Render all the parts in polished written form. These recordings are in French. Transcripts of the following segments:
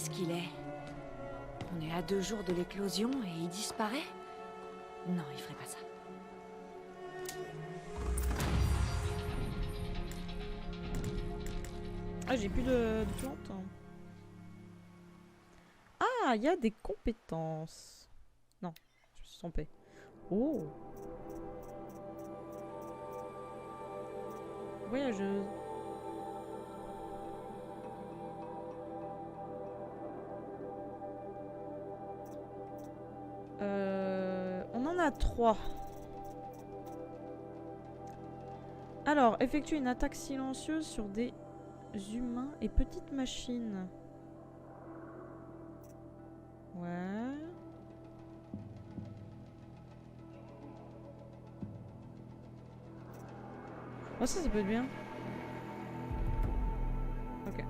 Qu'est-ce qu'il est? On est à 2 jours de l'éclosion et il disparaît? Non, il ferait pas ça. Ah, j'ai plus de plantes. Ah, il y a des compétences. Non, je me suis trompée. Oh. Voyageuse. On en a 3. Alors, effectue une attaque silencieuse sur des humains et petites machines. Ouais. Oh, ça peut être bien. Ok.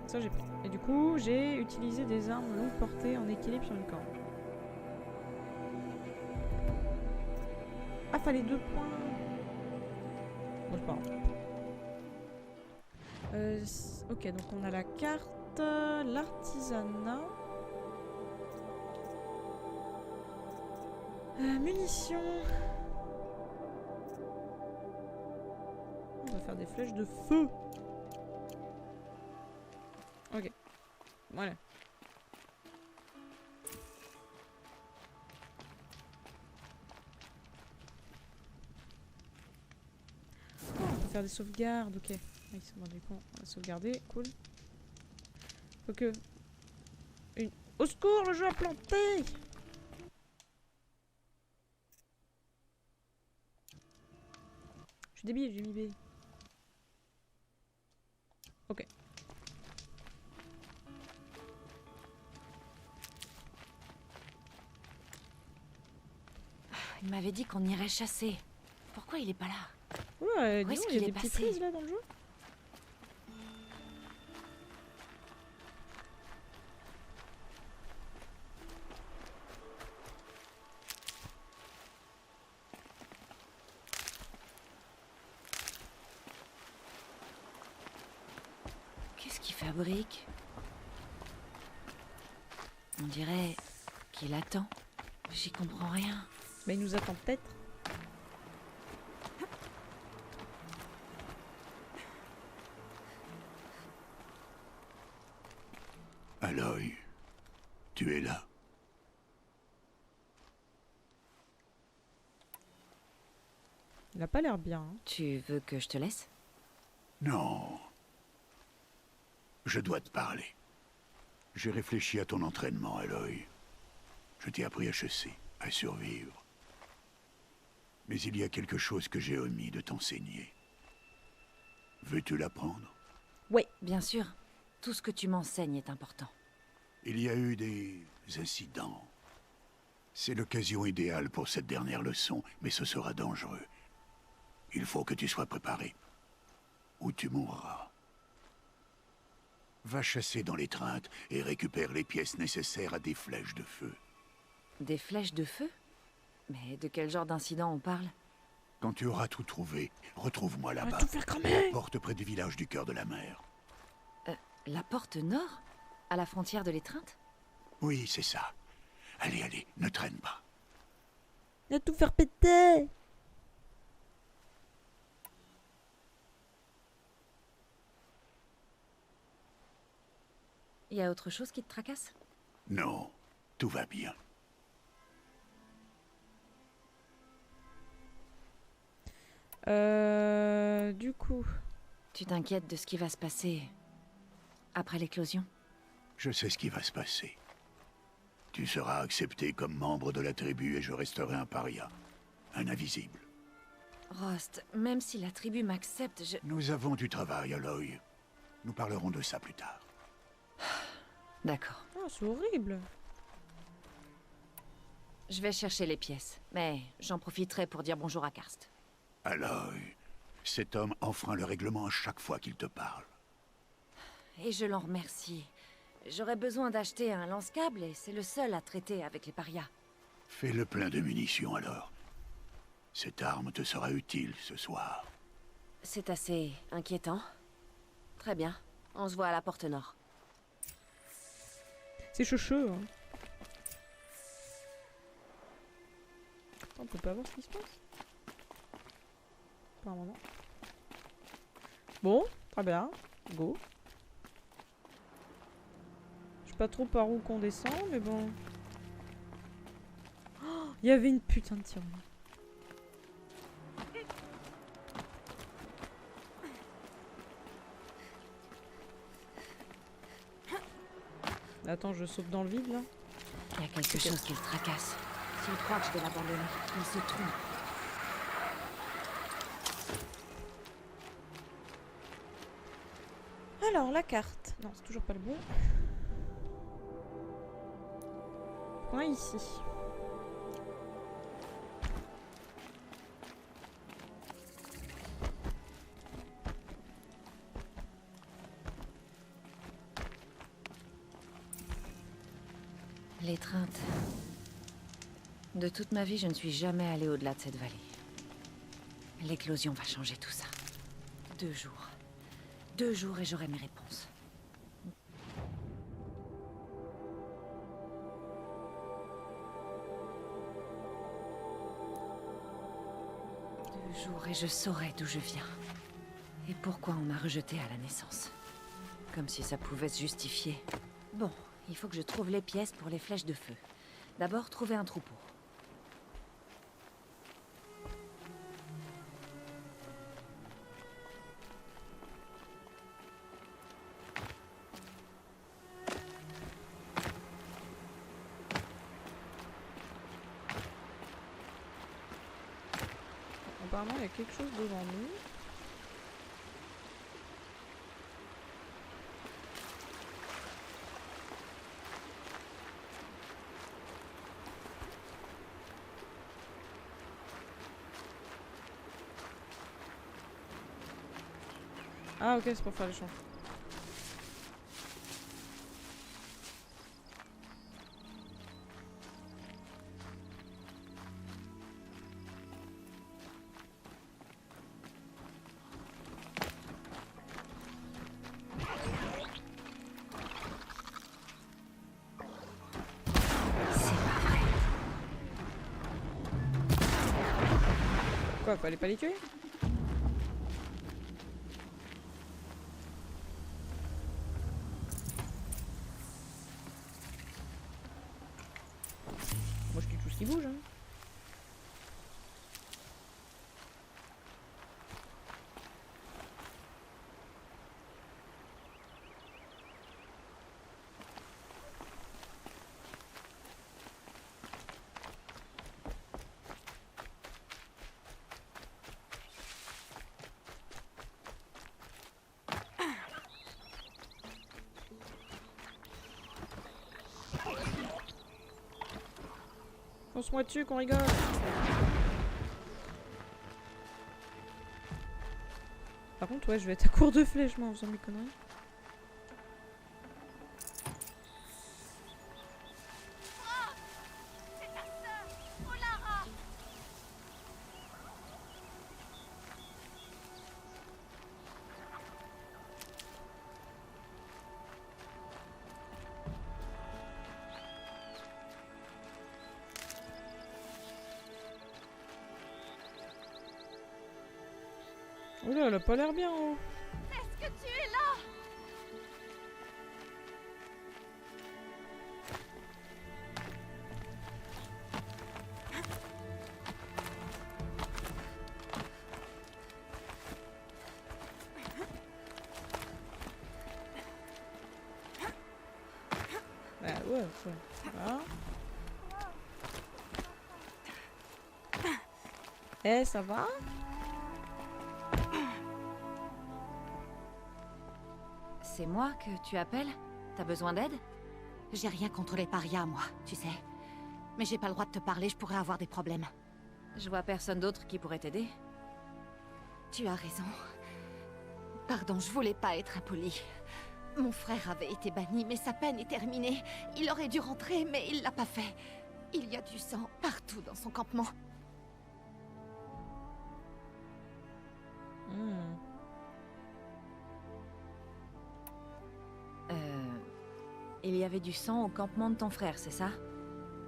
Ça, j'ai pris. Et du coup, j'ai utilisé des armes longue portée en équilibre sur une corde. Ah, fallait 2 points. Bon, c'est pas grave. Ok, donc on a la carte, l'artisanat. Munitions. On va faire des flèches de feu. Ok. Voilà. Oh, on peut faire des sauvegardes, ok. Oui, c'est bon, du coup, on va sauvegarder, cool. Faut que... Au secours, le jeu a planté! Je suis débile, j'ai mis B. Ok. Il m'avait dit qu'on irait chasser. Pourquoi il est pas là? Ouais, Où dis est-ce donc, il y qu'il a est des petites passé? frises là dans le jeu. Qu'est-ce qu'il fabrique? On dirait qu'il attend. J'y comprends rien. Bah, il nous attend peut-être. Aloy, tu es là. Il a pas l'air bien. Hein. Tu veux que je te laisse? Non. Je dois te parler. J'ai réfléchi à ton entraînement, Aloy. Je t'ai appris à chasser, à survivre. Mais il y a quelque chose que j'ai omis de t'enseigner. Veux-tu l'apprendre? Oui, bien sûr. Tout ce que tu m'enseignes est important. Il y a eu des incidents. C'est l'occasion idéale pour cette dernière leçon, mais ce sera dangereux. Il faut que tu sois préparé. Ou tu mourras. Va chasser dans l'étreinte et récupère les pièces nécessaires à des flèches de feu. Des flèches de feu? Mais de quel genre d'incident on parle? Quand tu auras tout trouvé, retrouve-moi On va là-bas. tout faire cramer. Porte près du village du cœur de la mer. La porte nord? À la frontière de l'étreinte? Oui, c'est ça. Allez, allez, ne traîne pas. Il va tout faire péter. Y a autre chose qui te tracasse? Non, tout va bien. Du coup... Tu t'inquiètes de ce qui va se passer après l'éclosion? Je sais ce qui va se passer. Tu seras accepté comme membre de la tribu et je resterai un paria. Un invisible. Rost, même si la tribu m'accepte, je... Nous avons du travail, Aloy. Nous parlerons de ça plus tard. D'accord. Oh, c'est horrible. Je vais chercher les pièces, mais j'en profiterai pour dire bonjour à Karst. Aloy, cet homme enfreint le règlement à chaque fois qu'il te parle. Et je l'en remercie. J'aurais besoin d'acheter un lance-câble et c'est le seul à traiter avec les parias. Fais le plein de munitions alors. Cette arme te sera utile ce soir. C'est assez inquiétant. Très bien. On se voit à la porte nord. C'est cheveux. Hein. Attends, on peut pas voir ce qui se passe. Apparemment non. Bon, très bien. Go. Je sais pas trop par où qu'on descend, mais bon. Oh, il y avait une putain de tyrolienne. Attends, je saute dans le vide là. Il y a quelque chose qui le tracasse. S'il croit que je vais l'abandonner, il se trompe. Alors, la carte. Non, c'est toujours pas le bon. Point ici. L'étreinte. De toute ma vie, je ne suis jamais allée au-delà de cette vallée. L'éclosion va changer tout ça. 2 jours. 2 jours et j'aurai mes réponses. Deux jours et je saurai d'où je viens. Et pourquoi on m'a rejetée à la naissance. Comme si ça pouvait se justifier. Bon, il faut que je trouve les pièces pour les flèches de feu. D'abord, trouver un troupeau. Apparemment, il y a quelque chose devant nous. Ah ok, c'est pour faire les champs. C'est pas vrai. Quoi, fallait pas les tuer? Moi je tue tout ce qui bouge hein. Fonce-moi dessus qu'on rigole. Par contre ouais je vais être à court de flèches moi en faisant mes conneries. Oula, elle a pas l'air bien oh. Est-ce que tu es là? Bah ouais, ouais. Voilà. Eh, ça va? C'est moi que tu appelles? T'as besoin d'aide? J'ai rien contre les parias, moi, tu sais. Mais j'ai pas le droit de te parler, je pourrais avoir des problèmes. Je vois personne d'autre qui pourrait t'aider. Tu as raison. Pardon, je voulais pas être impolie. Mon frère avait été banni, mais sa peine est terminée. Il aurait dû rentrer, mais il l'a pas fait. Il y a du sang partout dans son campement. Il y avait du sang au campement de ton frère, c'est ça?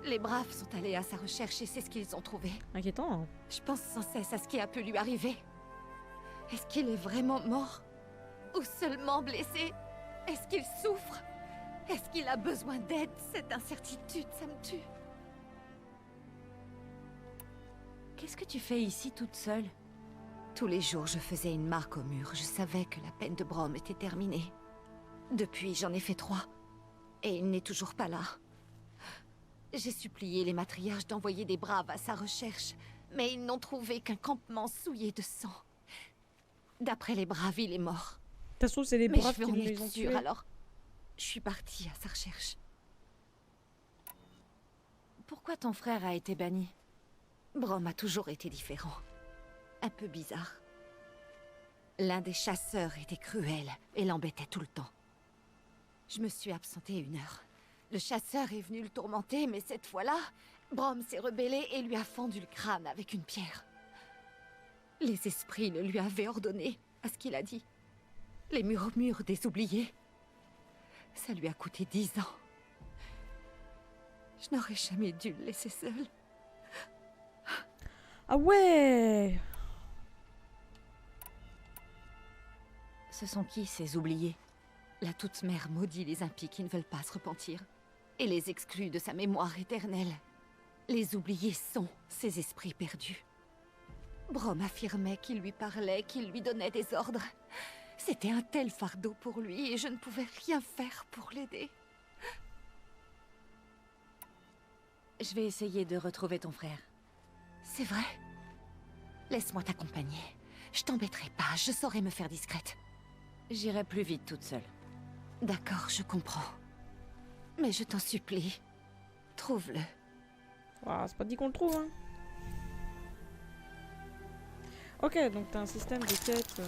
Les braves sont allés à sa recherche et c'est ce qu'ils ont trouvé. Inquiétant, hein. Je pense sans cesse à ce qui a pu lui arriver. Est-ce qu'il est vraiment mort? Ou seulement blessé? Est-ce qu'il souffre? Est-ce qu'il a besoin d'aide? Cette incertitude, ça me tue. Qu'est-ce que tu fais ici toute seule? Tous les jours, je faisais une marque au mur. Je savais que la peine de Brom était terminée. Depuis, j'en ai fait 3. Et il n'est toujours pas là. J'ai supplié les matriarches d'envoyer des braves à sa recherche, mais ils n'ont trouvé qu'un campement souillé de sang. D'après les braves, il est mort. De toute façon, c'est les Mais braves je veux qui en les être ont sûre, tués. alors je suis partie à sa recherche. Pourquoi ton frère a été banni? Brom a toujours été différent. Un peu bizarre. L'un des chasseurs était cruel et l'embêtait tout le temps. Je me suis absentée 1 heure. Le chasseur est venu le tourmenter, mais cette fois-là, Brom s'est rebellé et lui a fendu le crâne avec une pierre. Les esprits le lui avaient ordonné, à ce qu'il a dit. Les murmures des oubliés. Ça lui a coûté 10 ans. Je n'aurais jamais dû le laisser seul. Ah ouais! Ce sont qui, ces oubliés? La toute-mère maudit les impies qui ne veulent pas se repentir et les exclut de sa mémoire éternelle. Les oubliés sont ces esprits perdus. Brom affirmait qu'il lui parlait, qu'il lui donnait des ordres. C'était un tel fardeau pour lui et je ne pouvais rien faire pour l'aider. Je vais essayer de retrouver ton frère. C'est vrai? Laisse-moi t'accompagner. Je t'embêterai pas, je saurai me faire discrète. J'irai plus vite toute seule. D'accord, je comprends. Mais je t'en supplie, trouve-le. Ah, c'est pas dit qu'on le trouve, hein. Ok, donc t'as un système de quête.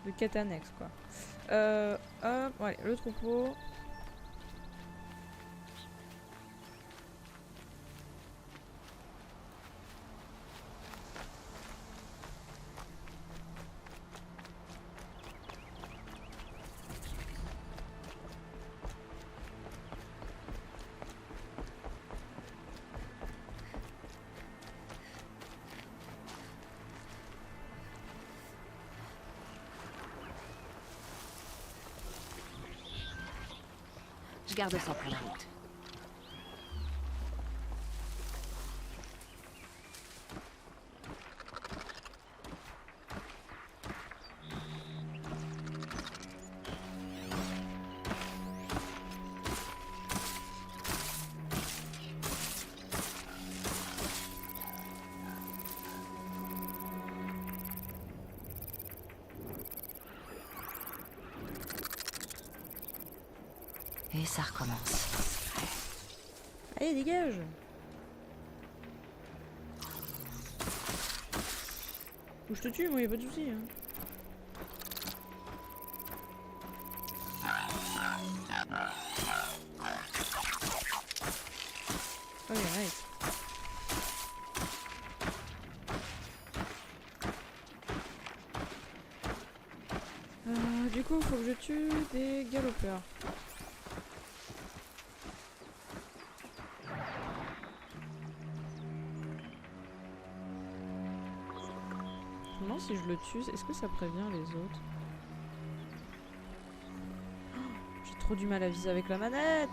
De quête annexe, quoi. Hop, ouais, le troupeau. Je garde ça pour la route. Et ça recommence. Allez, dégage! Ou je te tue, moi, y'a pas de soucis, hein. Ok, nice. Du coup, faut que je tue des galopeurs. Non, si je le tue, est-ce que ça prévient les autres? Oh, j'ai trop du mal à viser avec la manette!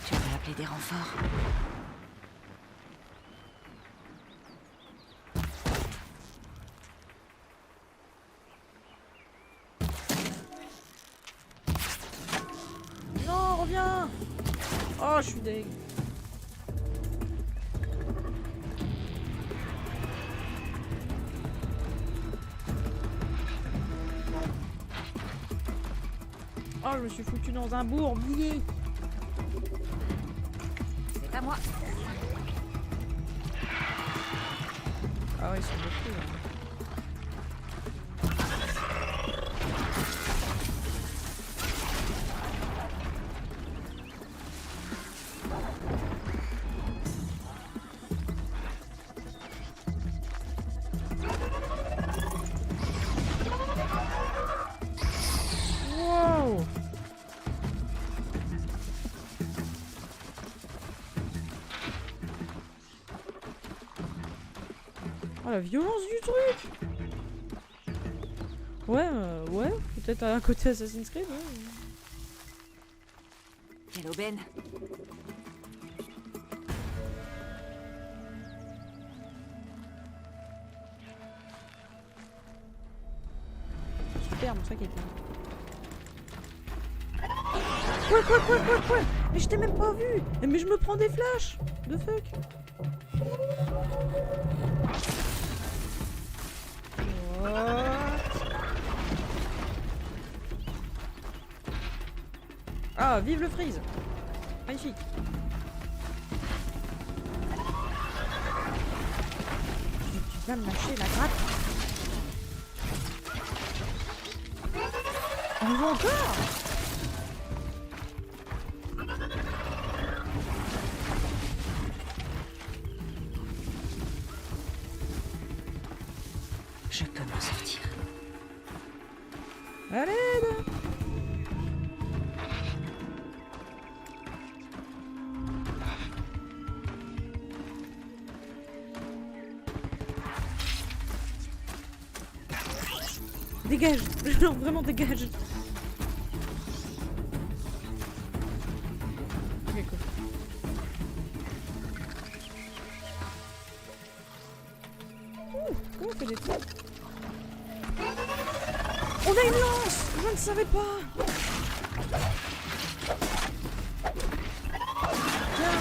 Tu peux appeler des renforts. Non, reviens! Oh, je suis deg. Oh, je me suis foutu dans un bourbier. C'est pas moi. Ah ouais, ils sont beaucoup là. Oh la violence du truc. Ouais, ouais, peut-être à côté Assassin's Creed, ouais. Quelle aubaine. Super, mon sac est plein. Quoi? Mais je t'ai même pas vu. Mais je me prends des flashs. The fuck. What? Ah, vive le freeze. Magnifique. Tu vas me lâcher la gratte. On y va encore. Je peux m'en sortir. À l'aide. Dégage. Genre vraiment dégage. Ok, cool. Comment on fait des trucs? On a une lance! Je ne savais pas! Tiens!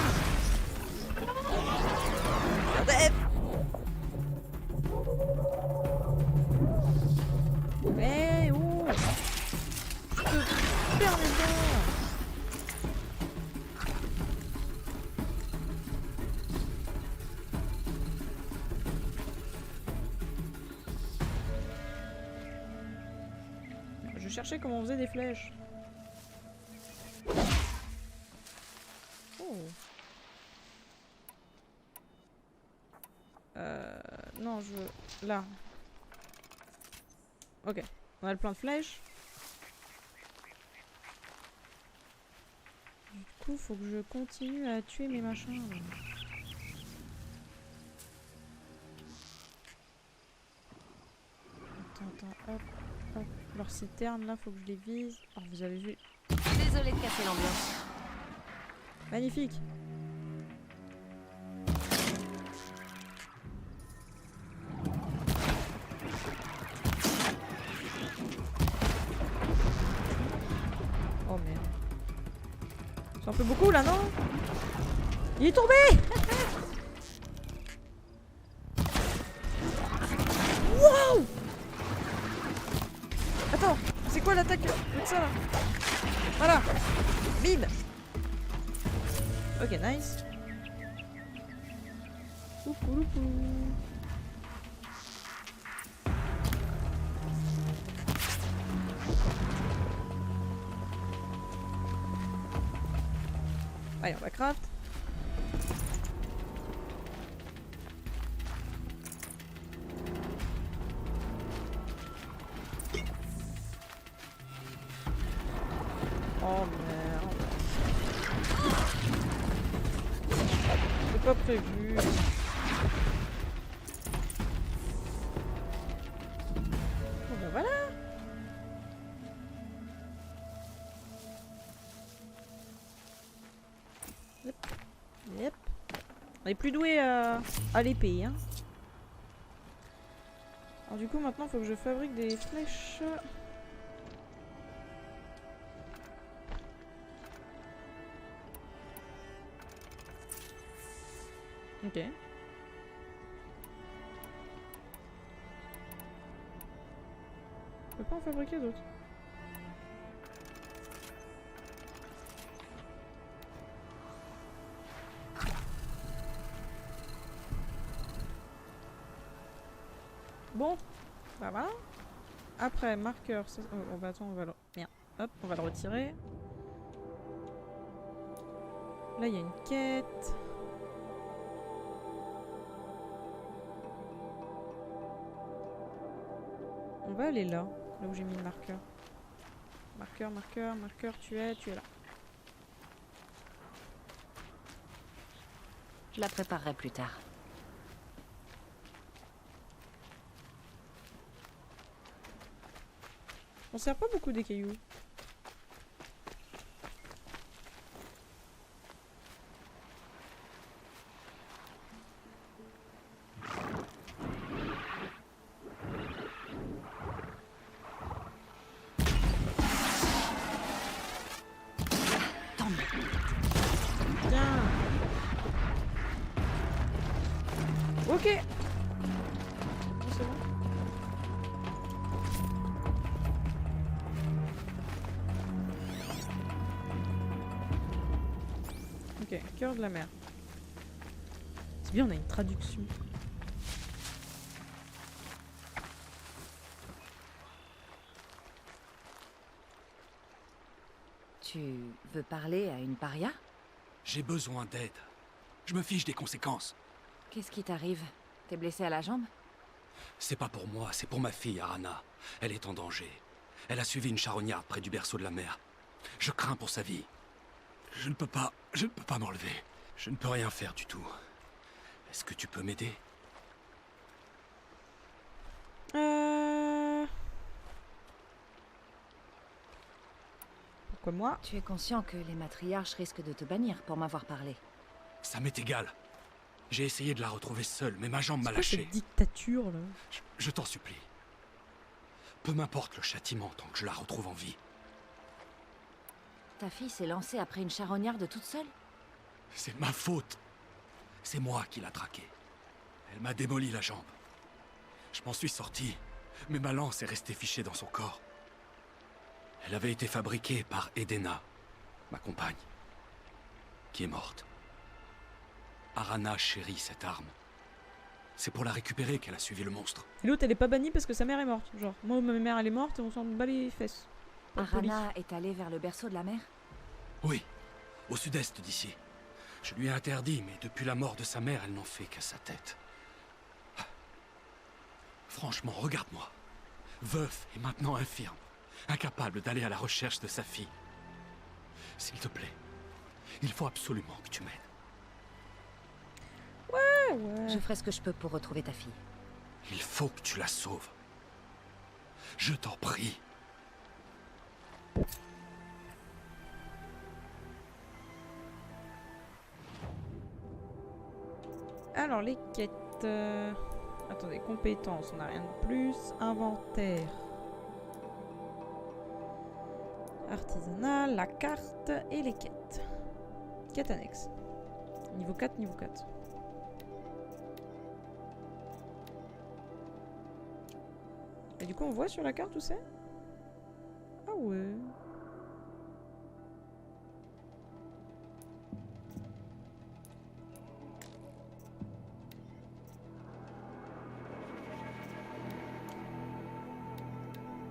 Regardez! Eh oh! Je te perds les dents! Je cherchais comment on faisait des flèches. Oh. Non, je veux... Là. Ok. On a le plein de flèches. Du coup, faut que je continue à tuer mes machins. Là. Attends, hop, hop. Alors ces ternes là, faut que je les vise. Alors vous avez vu. Désolée de casser l'ambiance. Magnifique. Oh merde. C'est un peu beaucoup là, non? Il est tombé. Wow. Attends, c'est quoi l'attaque avec ça là? Voilà. Bim. Ok, nice. Loupou. Allez, on va craft. Oh merde. C'est pas prévu. Bon ben voilà. Yep. On est plus doué à l'épée, hein. Alors du coup maintenant faut que je fabrique des flèches. Ok. Je peux pas en fabriquer d'autres. Bon, bah voilà. Après, marqueur. Ça... Oh, bah attends, on va le... Merde. Hop, on va le retirer. Là, il y a une quête. On va aller là où j'ai mis le marqueur. Marqueur, tu es là. Je la préparerai plus tard. On sert pas beaucoup des cailloux. Tombe. Tiens. Ok. Oh, c'est bon. Ok, cœur de la mer. C'est bien, on a une traduction. Tu veux parler à une paria? J'ai besoin d'aide. Je me fiche des conséquences. Qu'est-ce qui t'arrive? T'es blessé à la jambe? C'est pas pour moi, c'est pour ma fille, Arana. Elle est en danger. Elle a suivi une charognarde près du berceau de la mer. Je crains pour sa vie. Je ne peux pas m'enlever. Je ne peux rien faire du tout. Est-ce que tu peux m'aider? Pourquoi moi? Tu es conscient que les matriarches risquent de te bannir pour m'avoir parlé. Ça m'est égal. J'ai essayé de la retrouver seule, mais ma jambe m'a C'est quoi lâché. cette dictature là? Je t'en supplie. Peu m'importe le châtiment tant que je la retrouve en vie. Ta fille s'est lancée après une charognarde toute seule? C'est ma faute. C'est moi qui l'a traquée. Elle m'a démoli la jambe. Je m'en suis sorti, mais ma lance est restée fichée dans son corps. Elle avait été fabriquée par Edena, ma compagne, qui est morte. Arana chérit cette arme. C'est pour la récupérer qu'elle a suivi le monstre. Et l'autre elle est pas bannie parce que sa mère est morte. Genre, moi ma mère elle est morte et on s'en bat les fesses. Pas poli. Arana est allée vers le berceau de la mer? Oui, au sud-est d'ici. Je lui ai interdit, mais depuis la mort de sa mère, elle n'en fait qu'à sa tête. Franchement, regarde-moi. Veuf et maintenant infirme. Incapable d'aller à la recherche de sa fille. S'il te plaît, il faut absolument que tu m'aides. Ouais. Je ferai ce que je peux pour retrouver ta fille. Il faut que tu la sauves. Je t'en prie. Alors les quêtes. Attendez, compétences, on n'a rien de plus. Inventaire. Artisanal, la carte et les quêtes. Quête annexe. Niveau 4, niveau 4. Et du coup on voit sur la carte où c'est? Ah ouais.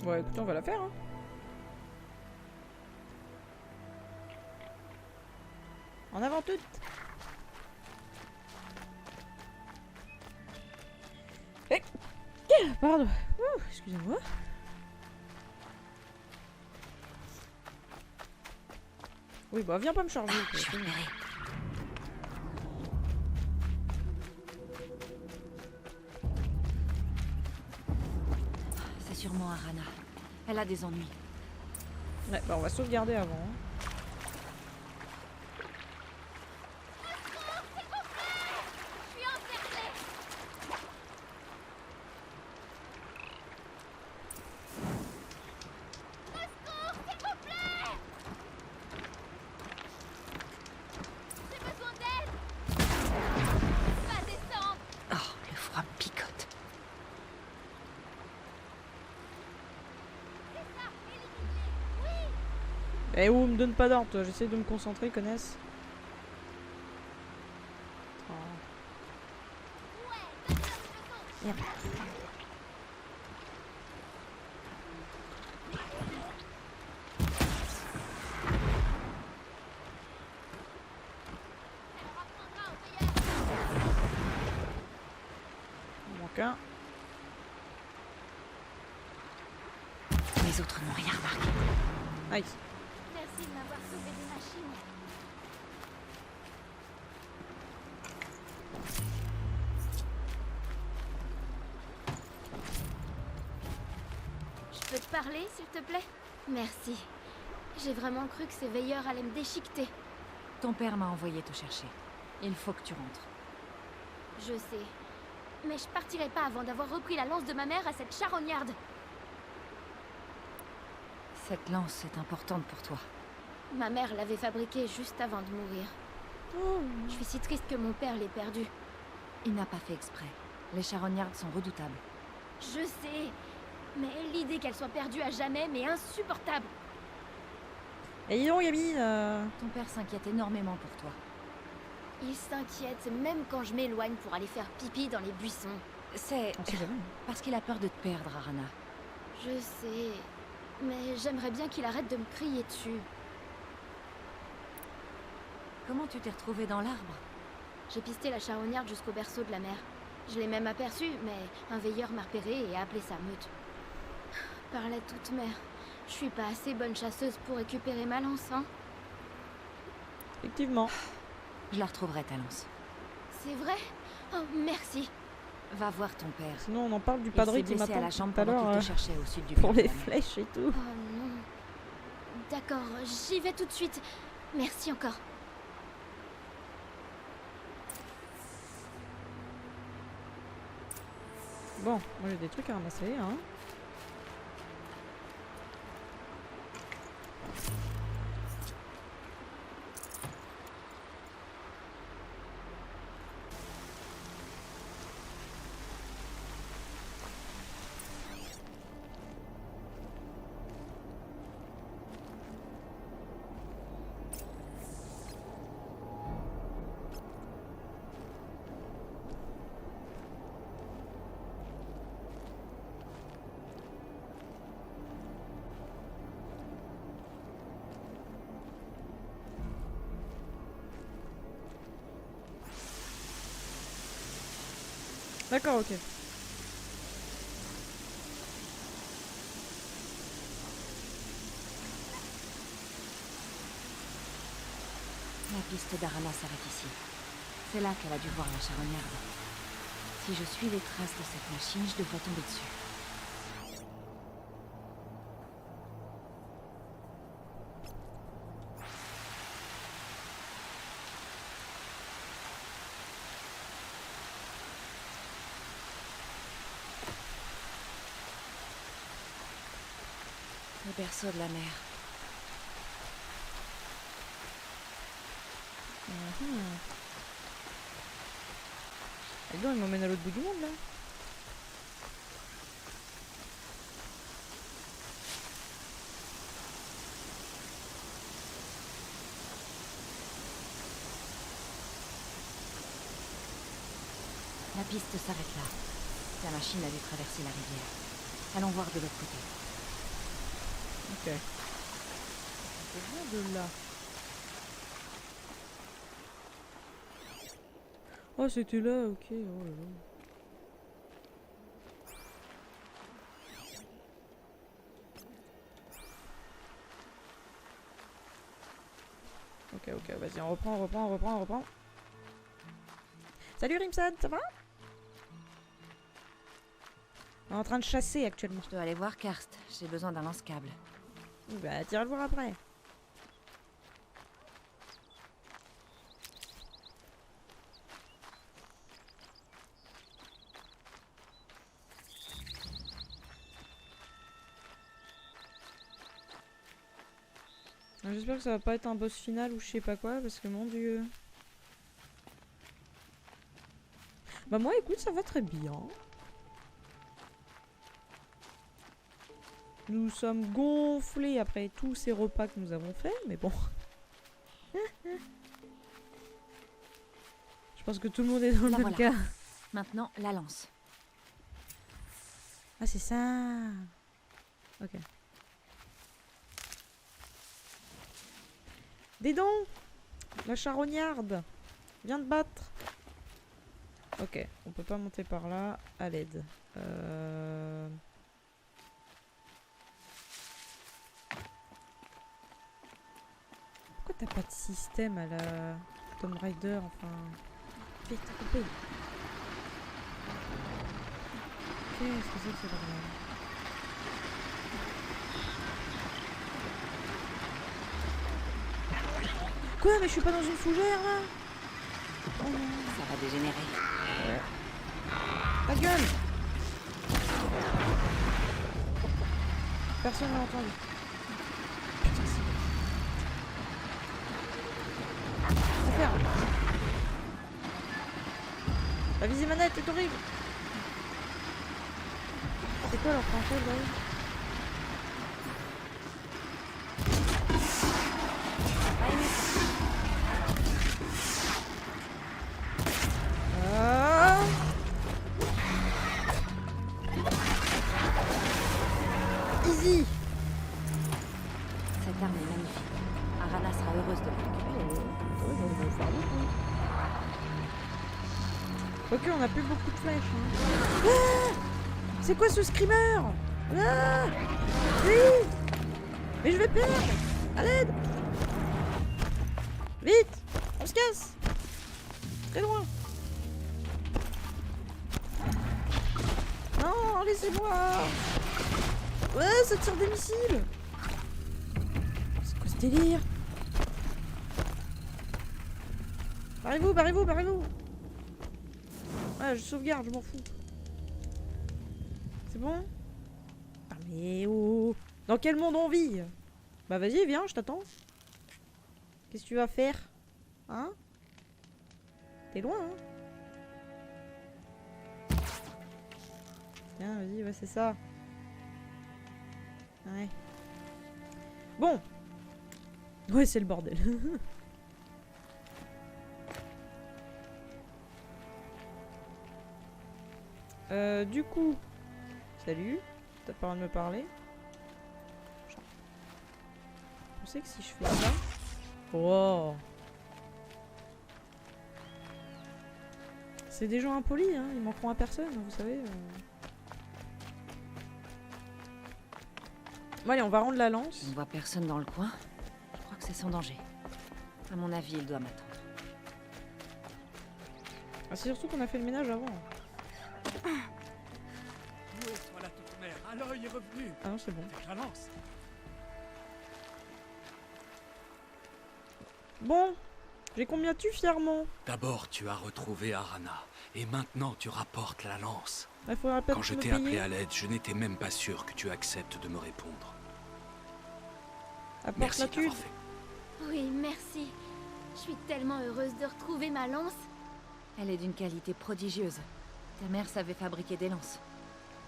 Bon écoutez, on va la faire hein. En avant toutes. Eh, pardon. Excusez-moi. Oui, bah viens pas me charger. Je suis repérée. C'est sûrement Arana. Elle a des ennuis. Ouais, bah on va sauvegarder avant. Hein. Oh, le froid me picote. Eh oh, me donne pas d'ordre, toi. J'essaie de me concentrer, connaisse. Oh. Merde. Il manque un. Les autres n'ont rien remarqué. Nice. Merci de m'avoir sauvé des machines. Je peux te parler, s'il te plaît? Merci. J'ai vraiment cru que ces veilleurs allaient me déchiqueter. Ton père m'a envoyé te chercher. Il faut que tu rentres. Je sais. Mais je partirai pas avant d'avoir repris la lance de ma mère à cette charognarde. Cette lance est importante pour toi. Ma mère l'avait fabriquée juste avant de mourir. Oh. Je suis si triste que mon père l'ait perdue. Il n'a pas fait exprès. Les charognardes sont redoutables. Je sais. Mais l'idée qu'elle soit perdue à jamais m'est insupportable. Et dis donc, Yami, Ton père s'inquiète énormément pour toi. Il s'inquiète même quand je m'éloigne pour aller faire pipi dans les buissons. C'est on sait jamais. parce qu'il a peur de te perdre, Arana. Je sais. Mais j'aimerais bien qu'il arrête de me crier dessus. Comment tu t'es retrouvée dans l'arbre? J'ai pisté la charognarde jusqu'au berceau de la mère. Je l'ai même aperçue, mais un veilleur m'a repéré et a appelé sa meute. Par la toute mère, je suis pas assez bonne chasseuse pour récupérer ma lance, hein? Effectivement. Je la retrouverai, ta lance. C'est vrai? Oh, merci. Va voir ton père. Sinon, on en parle du Il padre s'est qui blessé à la m'attend jambe tout à pendant l'heure qu'il te cherchait au sud du pour village les de la mer. flèches et tout. Oh non. D'accord, j'y vais tout de suite. Merci encore. Bon, moi j'ai des trucs à ramasser, hein. D'accord, ok. La piste d'Arana s'arrête ici. C'est là qu'elle a dû voir la charognarde. Si je suis les traces de cette machine, je devrais tomber dessus. Le berceau de la mer. Et donc, il m'emmène à l'autre bout du monde, là. La piste s'arrête là. La machine a dû traverser la rivière. Allons voir de l'autre côté. Ok. C'est bien de là. Oh, c'était là, ok. Oh là là. Ok, ok, vas-y, on reprend. Salut Rimsad, ça va? On est en train de chasser actuellement. Je dois aller voir Karst. J'ai besoin d'un lance-câble. Bah, t'iras le voir après. J'espère que ça va pas être un boss final ou je sais pas quoi, parce que mon dieu. Bah moi écoute, ça va très bien. Nous sommes gonflés après tous ces repas que nous avons faits, mais bon. Je pense que tout le monde est dans le La même voilà. cas. Maintenant, la lance. Ah c'est ça. Ok. Dis donc, la charognarde vient de battre. Ok, on peut pas monter par là. À l'aide. Pourquoi t'as pas de système à la Tomb Raider, enfin... Vite, t'as coupé. Qu'est-ce que c'est que ce bordel? Quoi? Mais je suis pas dans une fougère là? Oh non. Ça va dégénérer. Ta gueule! Personne n'a entendu. Putain, c'est... À faire. La visée manette est horrible. C'est quoi leur plancher là? Ah. Easy. Cette arme est magnifique. Arana sera heureuse de la récupérer. Ok, on a plus beaucoup de flèches. Hein. Ah, c'est quoi ce screamer? Ah, oui. Mais je vais perdre. À l'aide. Vite. On se casse. Très loin. Non, laissez-moi. Ouais, ça tire des missiles. C'est quoi ce délire? Barrez-vous, barrez-vous, barrez-vous. Ah, je sauvegarde, je m'en fous. C'est bon? Ah mais oh! Dans quel monde on vit? Bah vas-y, viens, je t'attends. Qu'est-ce que tu vas faire? Hein? T'es loin, hein? Tiens, vas-y, ouais, c'est ça. Ouais. Bon. Ouais, c'est le bordel. Du coup, salut, t'as pas le droit de me parler. Je sais que si je fais ça... Oh. C'est des gens impolis, hein, ils manqueront à personne, vous savez. Bon allez, on va rendre la lance. Je ne vois personne dans le coin. Je crois que c'est sans danger. À mon avis, il doit m'attendre. Ah, c'est surtout qu'on a fait le ménage avant. Où est-ce la toute mère? Aloy est revenu. Ah non, c'est bon. Avec la lance. Bon, j'ai combien tu fièrement? D'abord, tu as retrouvé Arana. Et maintenant, tu rapportes la lance. Il faudra peut-être Quand je me t'ai payer. appelé à l'aide, je n'étais même pas sûr que tu acceptes de me répondre. Apporte Merci la d'avoir thune. fait. Oui, merci. Je suis tellement heureuse de retrouver ma lance. Elle est d'une qualité prodigieuse. Ta mère savait fabriquer des lances.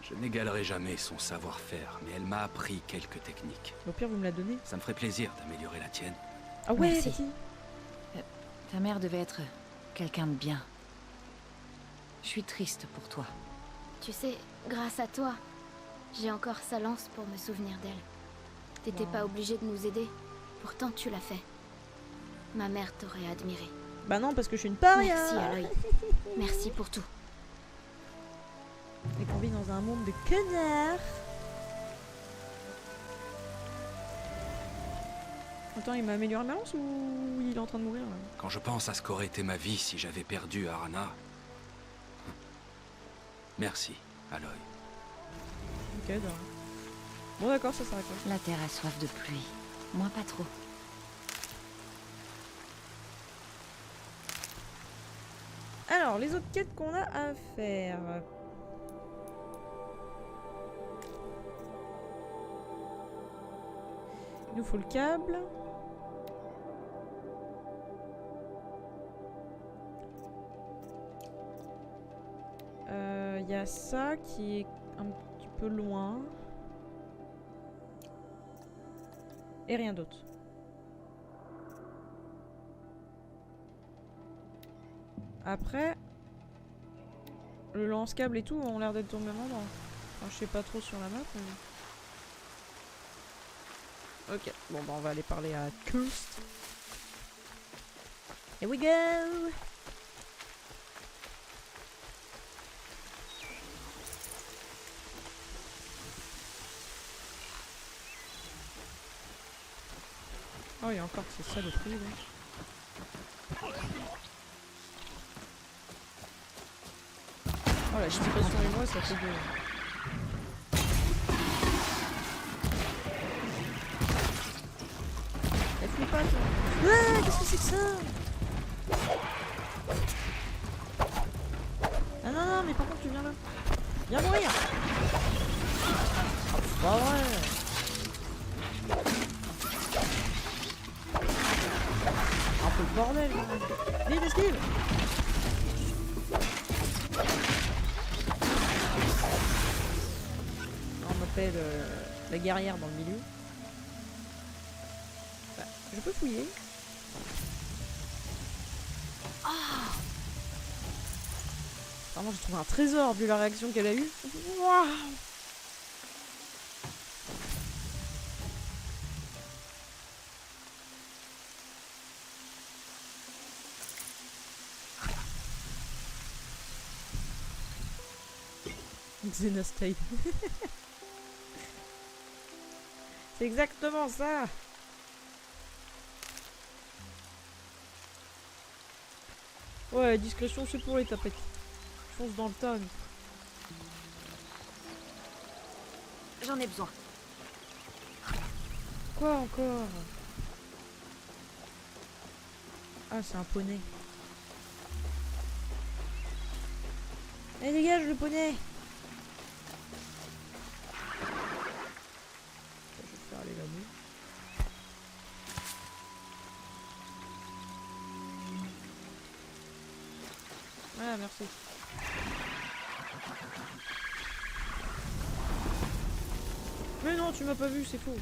Je n'égalerai jamais son savoir-faire, mais elle m'a appris quelques techniques. Au pire, vous me la donnez. Ça me ferait plaisir d'améliorer la tienne. Ah ouais, Merci. vas-y. Ta mère devait être quelqu'un de bien. Je suis triste pour toi. Tu sais, grâce à toi, j'ai encore sa lance pour me souvenir d'elle. T'étais Wow. pas obligé de nous aider. Pourtant, tu l'as fait. Ma mère t'aurait admiré. Bah non, parce que je suis une paria. Merci, Aloy. Merci pour tout. Et qu'on vit dans un monde de connards. Attends, il m'a amélioré ma lance ou il est en train de mourir là? Quand je pense à ce qu'aurait été ma vie si j'avais perdu Arana... Merci, Aloy. Ok, d'accord. Bon d'accord, ça s'arrête là. La terre a soif de pluie. Moi, pas trop. Alors, les autres quêtes qu'on a à faire. Il nous faut le câble. Il y a ça qui est un petit peu loin. Et rien d'autre. Après, le lance-câble et tout ont l'air d'être au même endroit. Enfin, je sais pas trop sur la map. Mais... Ok, bon bah on va aller parler à Kirst. Here we go! Oh, il y a encore ces saloperies là. Oh la situation et moi ça fait deux. Elle fout pas toi. Ouais, qu'est-ce que c'est que ça? Ah non, non, mais par contre, tu viens là. Viens mourir. Ah, c'est pas vrai. Un peu le bordel, quand même. Vite, esquive. On m'appelle la guerrière dans le milieu. Bah, je peux fouiller. Vraiment, j'ai trouvé un trésor vu la réaction qu'elle a eue. Waouh! Xenostyle. C'est exactement ça. Ouais, discrétion, c'est pour les tapettes. Fonce dans le tas. J'en ai besoin. Quoi encore? Ah, c'est un poney. Allez, dégage le poney! Je vais faire aller là-bas. Ah, merci. Mais non, tu m'as pas vu, c'est faux.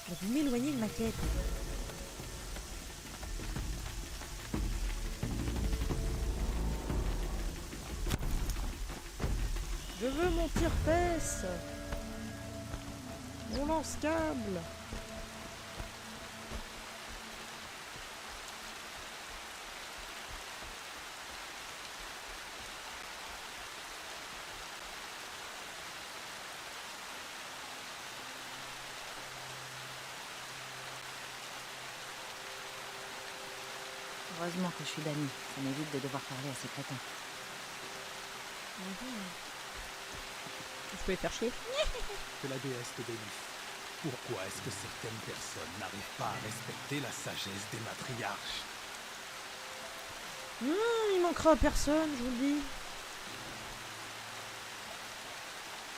Je vais m'éloigner de ma quête. Je veux mon tire-fesse. Mon lance-câble. Heureusement que je suis Dany. Ça m'évite de devoir parler à ces crétins. Je peux les faire chier. Que la déesse te bénisse. Pourquoi est-ce que certaines personnes n'arrivent pas à respecter la sagesse des matriarches? Il manquera à personne, je vous le dis.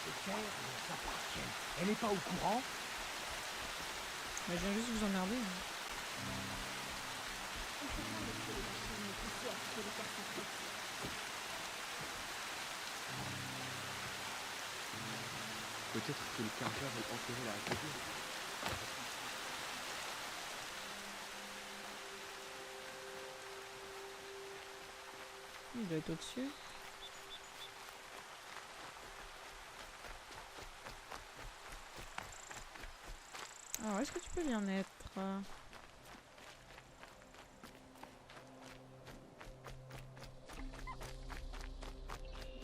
Ces terres nous appartiennent. Elle n'est pas au courant? Mais je viens juste vous emmerder. Peut-être que le carveur veut enterrer la république. Il doit être au-dessus. Alors, est-ce que tu peux bien être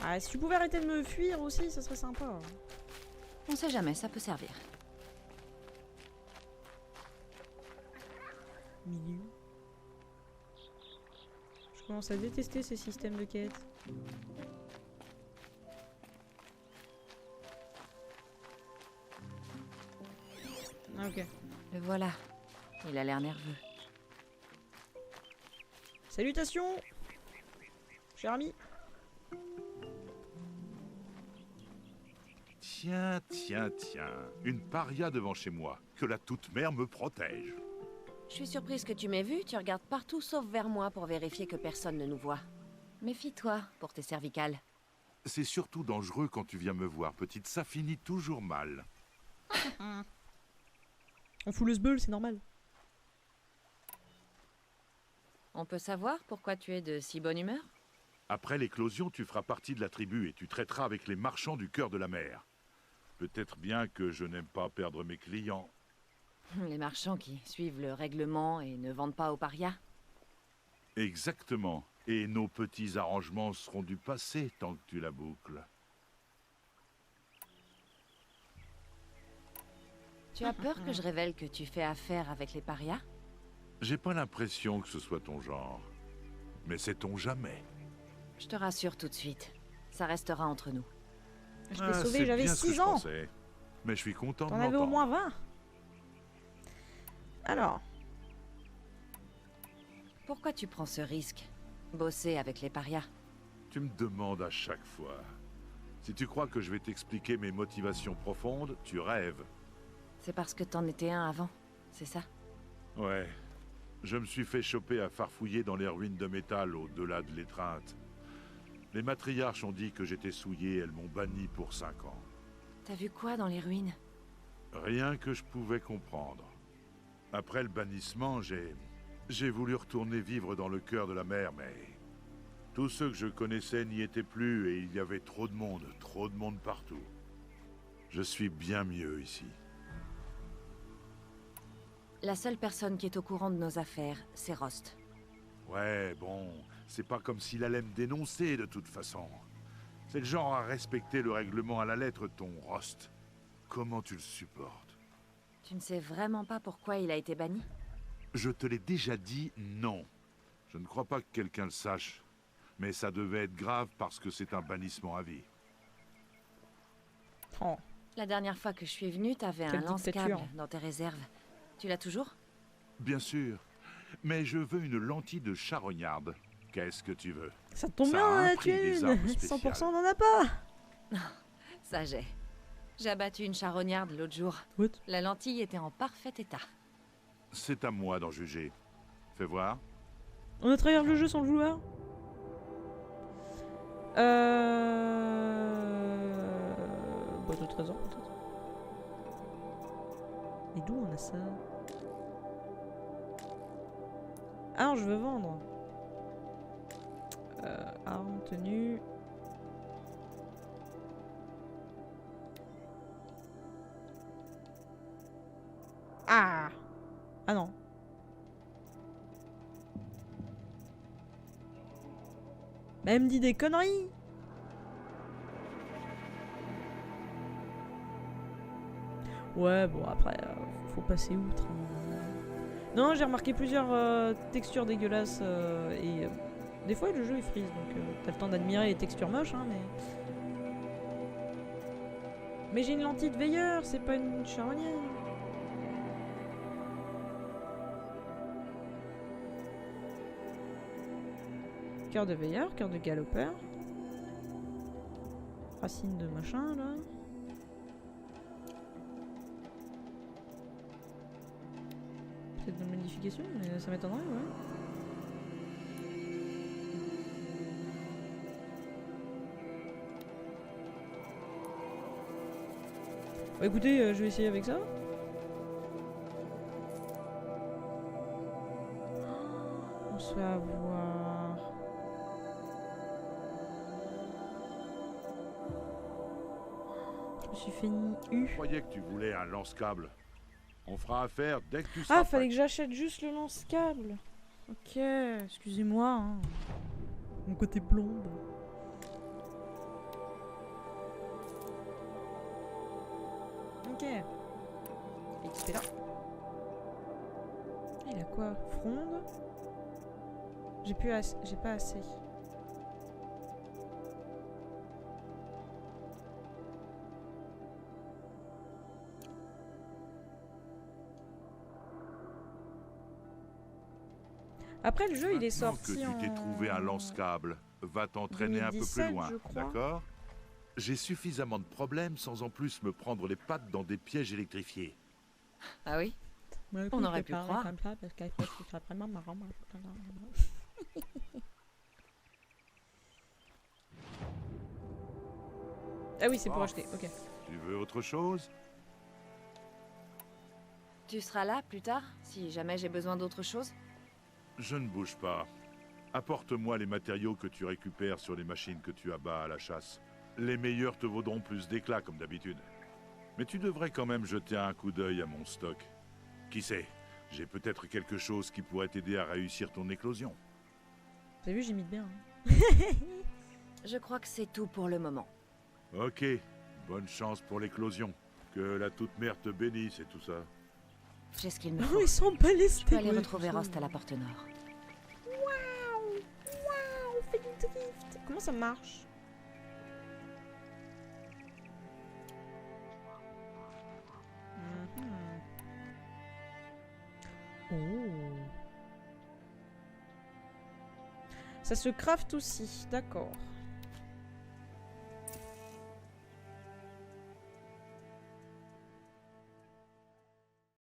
Ah, si tu pouvais arrêter de me fuir aussi, ça serait sympa. On sait jamais, ça peut servir. Milieu. Je commence à détester ces systèmes de quête. Ah, ok. Le voilà. Il a l'air nerveux. Salutations, cher ami. Tiens, tiens, tiens. Une paria devant chez moi. Que la toute-mère me protège. Je suis surprise que tu m'aies vu. Tu regardes partout sauf vers moi pour vérifier que personne ne nous voit. Méfie-toi pour tes cervicales. C'est surtout dangereux quand tu viens me voir, petite. Ça finit toujours mal. On fout le sbeul, c'est normal. On peut savoir pourquoi tu es de si bonne humeur? Après l'éclosion, tu feras partie de la tribu et tu traiteras avec les marchands du cœur de la mer. Peut-être bien que je n'aime pas perdre mes clients. Les marchands qui suivent le règlement et ne vendent pas aux parias? Exactement. Et nos petits arrangements seront du passé tant que tu la boucles. Tu as peur que je révèle que tu fais affaire avec les parias? J'ai pas l'impression que ce soit ton genre. Mais sait-on jamais. Je te rassure tout de suite. Ça restera entre nous. Je t'ai sauvé, j'avais 6 ans. Mais je suis content de T'en avais au l'entendre. moins 20. Alors, Pourquoi tu prends ce risque? Bosser avec les parias? Tu me demandes à chaque fois. Si tu crois que je vais t'expliquer mes motivations profondes, tu rêves. C'est parce que t'en étais un avant, c'est ça? Ouais. Je me suis fait choper à farfouiller dans les ruines de métal au-delà de l'étreinte. Les matriarches ont dit que j'étais souillé, elles m'ont banni pour 5 ans. T'as vu quoi dans les ruines? Rien que je pouvais comprendre. Après le bannissement, j'ai voulu retourner vivre dans le cœur de la mer, mais tous ceux que je connaissais n'y étaient plus et il y avait trop de monde partout. Je suis bien mieux ici. La seule personne qui est au courant de nos affaires, c'est Rost. Ouais, bon, c'est pas comme s'il allait me dénoncer de toute façon. C'est le genre à respecter le règlement à la lettre, ton Rost. Comment tu le supportes? Tu ne sais vraiment pas pourquoi il a été banni? Je te l'ai déjà dit, non. Je ne crois pas que quelqu'un le sache. Mais ça devait être grave parce que c'est un bannissement à vie. oh, La dernière fois que je suis venue, t'avais Quelle un lance-câble dictature. dans tes réserves. Tu l'as toujours? Bien sûr. Mais je veux une lentille de charognarde. Qu'est-ce que tu veux? ça tombe Ça bien, a on en un a prix, tué des une. armes spéciales. 100% on n'en a pas. Ça j'ai abattu une charognarde l'autre jour. What? La lentille était en parfait état. C'est à moi d'en juger. Fais voir. On a travers le jeu sans le vouloir. Boîte au trésor peut-être. Mais d'où on a ça? Ah non, je veux vendre. Armes, tenue. Ah! Ah non. Bah, elle me dit des conneries! Ouais, bon, après, faut passer outre. Hein. Non, j'ai remarqué plusieurs textures dégueulasses et des fois le jeu il freeze, donc t'as le temps d'admirer les textures moches, hein, mais... Mais j'ai une lentille de veilleur, c'est pas une charognère. Cœur de veilleur, cœur de galopeur. Racine de machin, là. Peut-être de modification, mais ça m'étonnerait, ouais. Bah écoutez, je vais essayer avec ça. On se fait avoir. Je me suis fait Je croyais que tu voulais un lance-câble. On fera affaire dès que tu seras Ah, fallait prêt. que j'achète juste le lance-câble. Ok, excusez-moi. Hein. Mon côté blonde. Ok. XP là. Il a quoi? Fronde? J'ai pas assez. Après le jeu il est Maintenant sorti que tu t'es trouvé un lance-câble, va t'entraîner un peu 2017, plus loin, je crois. d'accord? J'ai suffisamment de problèmes sans en plus me prendre les pattes dans des pièges électrifiés. Ah oui? On aurait pu croire. Comme ça parce qu'après ce serait vraiment marrant. Ah oui, c'est pour Oh. acheter, ok. Tu veux autre chose? Tu seras là plus tard, si jamais j'ai besoin d'autre chose? Je ne bouge pas. Apporte-moi les matériaux que tu récupères sur les machines que tu abats à la chasse. Les meilleurs te vaudront plus d'éclat comme d'habitude. Mais tu devrais quand même jeter un coup d'œil à mon stock. Qui sait, j'ai peut-être quelque chose qui pourrait t'aider à réussir ton éclosion. T'as vu, j'imite bien. Hein. Je crois que c'est tout pour le moment. Ok, bonne chance pour l'éclosion. Que la toute-mère te bénisse et tout ça. J'ai ce qu'il me Oh, faut. ils sont pas les Je peux aller retrouver Rost à la porte nord. Waouh! Waouh! On fait du drift! Comment ça marche? Oh. Ça se craft aussi, d'accord.